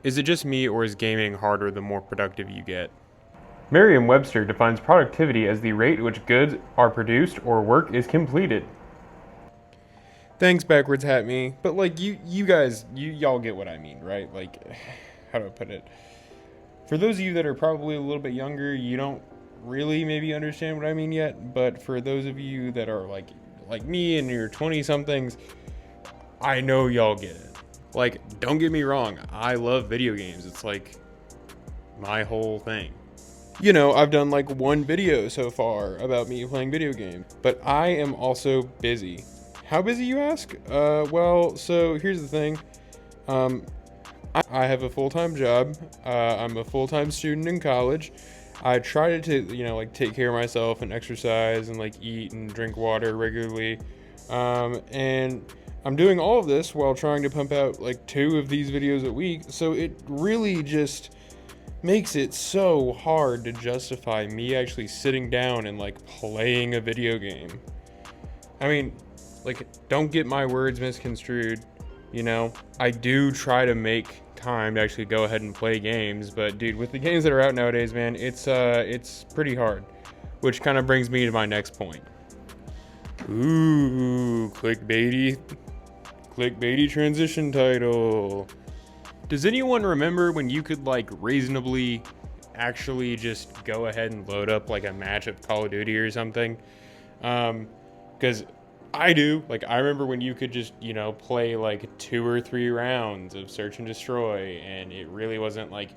Is it just me, or is gaming harder the more productive you get? Merriam-Webster defines productivity as the rate at which goods are produced or work is completed. Thanks, backwards hat me. But like you guys, y'all get what I mean, right? Like, how do I put it? For those of you that are probably a little bit younger, you don't really maybe understand what I mean yet. But for those of you that are like me and your 20 somethings, I know y'all get it. Like, don't get me wrong, I love video games. It's like my whole thing. You know, I've done like one video so far about me playing video games, but I am also busy. How busy, you ask? Well, so here's the thing. Um, I have a full-time job. I'm a full-time student in college. I try to, like take care of myself and exercise and like eat and drink water regularly. And I'm doing all of this while trying to pump out like 2 of these videos a week. So it really just makes it so hard to justify me actually sitting down and like playing a video game. I mean, like, don't get my words misconstrued. I do try to make time to actually go ahead and play games, but dude, with the games that are out nowadays, man, it's pretty hard. Which kind of brings me to my next point. Ooh, clickbaity transition title. Does anyone remember when you could like reasonably actually just go ahead and load up like a match of Call of Duty or something? Because I do. Like, I remember when you could just, play like 2 or 3 rounds of Search and Destroy, and it really wasn't like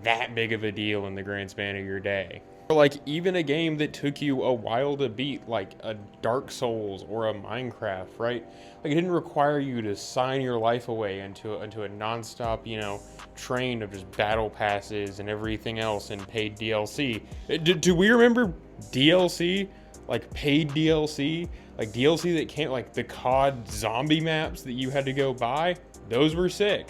that big of a deal in the grand span of your day. Or like even a game that took you a while to beat, like a Dark Souls or a Minecraft, right? Like, it didn't require you to sign your life away into a nonstop, train of just battle passes and everything else and paid DLC. Do we remember DLC? Like paid DLC? Like DLC that came, like the COD zombie maps that you had to go buy? Those were sick.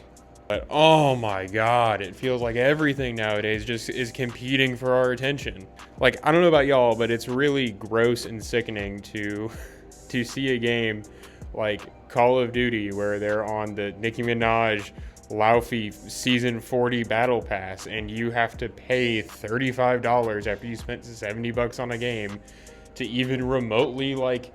But oh my god, it feels like everything nowadays just is competing for our attention. Like, I don't know about y'all, but it's really gross and sickening to see a game like Call of Duty where they're on the Nicki Minaj Laufey Season 40 Battle Pass and you have to pay $35 after you spent $70 on a game to even remotely like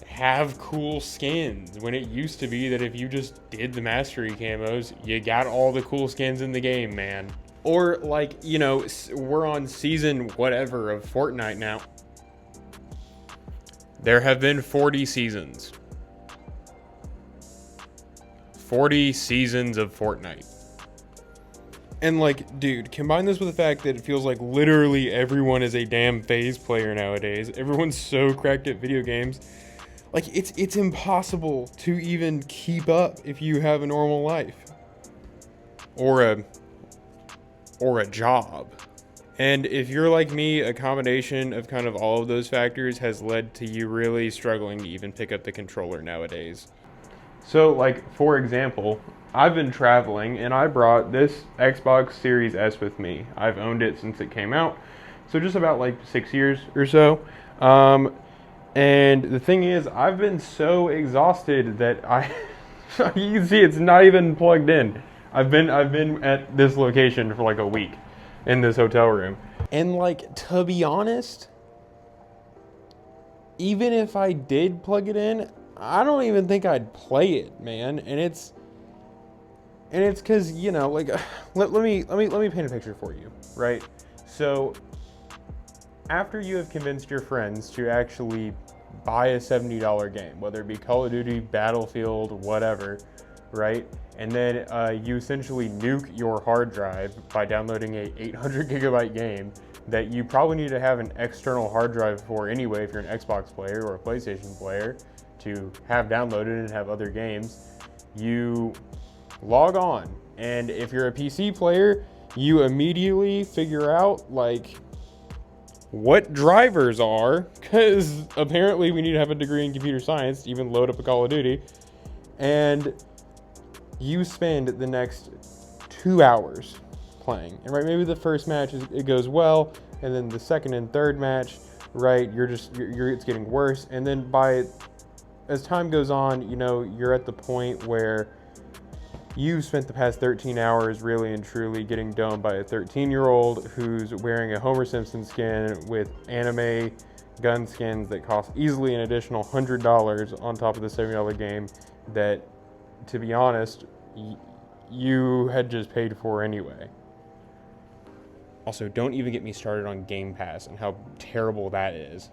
have cool skins, when it used to be that if you just did the mastery camos, you got all the cool skins in the game, man. Or like, we're on season whatever of Fortnite now. There have been 40 seasons. 40 seasons of Fortnite. And like, dude, combine this with the fact that it feels like literally everyone is a damn FaZe player nowadays. Everyone's so cracked at video games. Like, it's impossible to even keep up if you have a normal life. Or a job. And if you're like me, a combination of kind of all of those factors has led to you really struggling to even pick up the controller nowadays. So, like, for example, I've been traveling and I brought this Xbox Series S with me. I've owned it since it came out, so just about like 6 years or so. And the thing is, I've been so exhausted that you can see it's not even plugged in. I've been at this location for like a week in this hotel room. And like, to be honest, even if I did plug it in, I don't even think I'd play it, man. And it's because, like, let me paint a picture for you, right? So after you have convinced your friends to actually buy a $70 game, whether it be Call of Duty, Battlefield, whatever, right? And then you essentially nuke your hard drive by downloading a 800 gigabyte game that you probably need to have an external hard drive for anyway if you're an Xbox player or a PlayStation player to have downloaded and have other games. You log on, and if you're a PC player, you immediately figure out like what drivers are, because apparently we need to have a degree in computer science to even load up a Call of Duty, and you spend the next 2 hours playing. And right, maybe the first match it goes well, and then the second and third match, right, it's getting worse, and then as time goes on, you're at the point where you've spent the past 13 hours really and truly getting domed by a 13-year-old who's wearing a Homer Simpson skin with anime gun skins that cost easily an additional $100 on top of the $70 game that, to be honest, you had just paid for anyway. Also, don't even get me started on Game Pass and how terrible that is.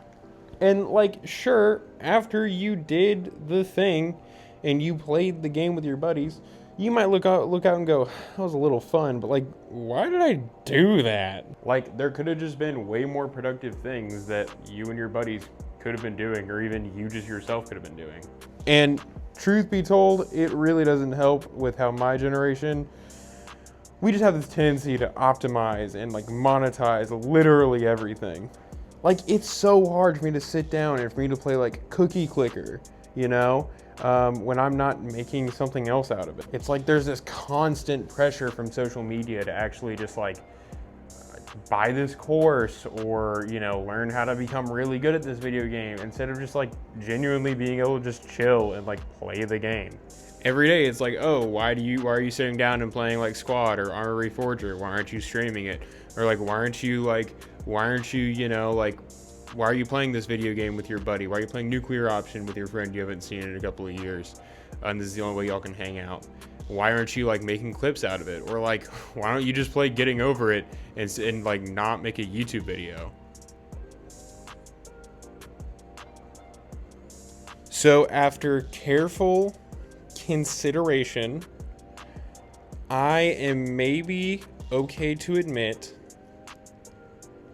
And like, sure, after you did the thing and you played the game with your buddies, you might look out and go, that was a little fun, but like, why did I do that? Like, there could have just been way more productive things that you and your buddies could have been doing, or even you just yourself could have been doing. And truth be told, it really doesn't help with how my generation, we just have this tendency to optimize and like monetize literally everything. Like, it's so hard for me to sit down and for me to play like Cookie Clicker, you know, when I'm not making something else out of it. It's like there's this constant pressure from social media to actually just like buy this course or, you know, learn how to become really good at this video game instead of just like genuinely being able to just chill and like play the game. Every day it's like, oh, why are you sitting down and playing like Squad or Arma Reforger? Why aren't you streaming it? Or like, why aren't you, you know, like, why are you playing this video game with your buddy? Why are you playing Nuclear Option with your friend you haven't seen in a couple of years? And this is the only way y'all can hang out. Why aren't you like making clips out of it? Or like, why don't you just play Getting Over It and like not make a YouTube video? So after careful consideration, I am maybe okay to admit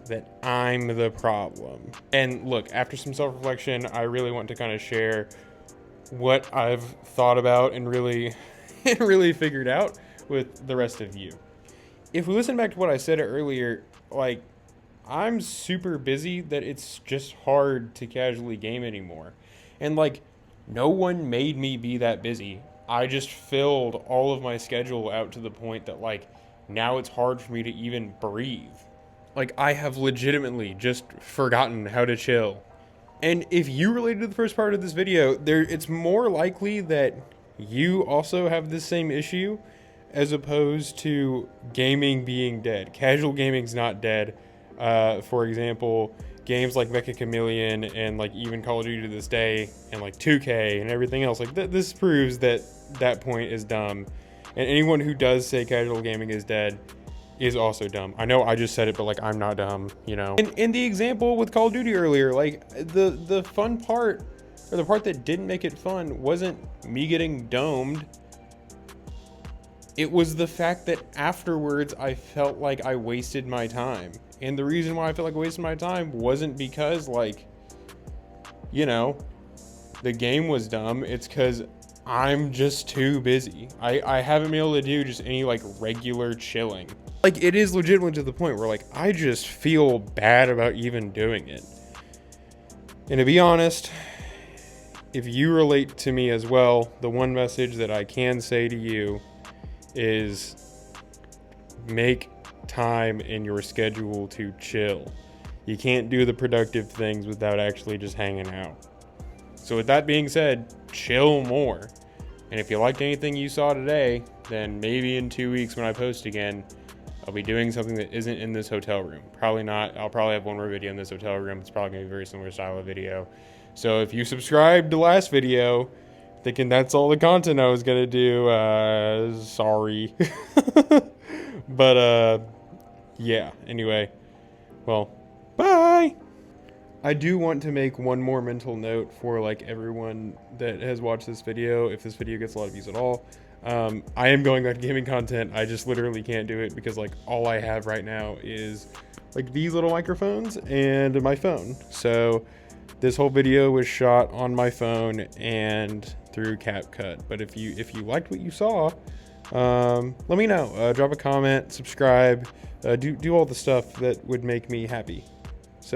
that I'm the problem. And look, after some self-reflection, I really want to kind of share what I've thought about and really figured out with the rest of you. If we listen back to what I said earlier, like, I'm super busy that it's just hard to casually game anymore. And like, no one made me be that busy. I just filled all of my schedule out to the point that like, now it's hard for me to even breathe. Like, I have legitimately just forgotten how to chill. And if you related to the first part of this video, it's more likely that you also have this same issue as opposed to gaming being dead. Casual gaming's not dead. For example, games like Mecha Chameleon and like even Call of Duty to this day and like 2K and everything else, like this proves that that point is dumb. And anyone who does say casual gaming is dead is also dumb. I know I just said it, but like, I'm not dumb, you know? And in the example with Call of Duty earlier, like the fun part, or the part that didn't make it fun, wasn't me getting domed. It was the fact that afterwards I felt like I wasted my time. And the reason why I felt like I wasted my time wasn't because like, you know, the game was dumb. It's because I'm just too busy. I haven't been able to do just any like regular chilling. Like, it is legitimate to the point where like, I just feel bad about even doing it. And to be honest, if you relate to me as well, the one message that I can say to you is make time in your schedule to chill. You can't do the productive things without actually just hanging out. So with that being said, chill more. And if you liked anything you saw today, then maybe in 2 weeks when I post again, I'll be doing something that isn't in this hotel room. Probably not. I'll probably have one more video in this hotel room. It's probably going to be a very similar style of video. So if you subscribed to last video, thinking that's all the content I was going to do, sorry. But, yeah. Anyway, well, bye! I do want to make one more mental note for like everyone that has watched this video, if this video gets a lot of views at all. I am going back to gaming content. I just literally can't do it because like all I have right now is like these little microphones and my phone. So this whole video was shot on my phone and through CapCut. But if you liked what you saw, let me know. Drop a comment, subscribe, do all the stuff that would make me happy.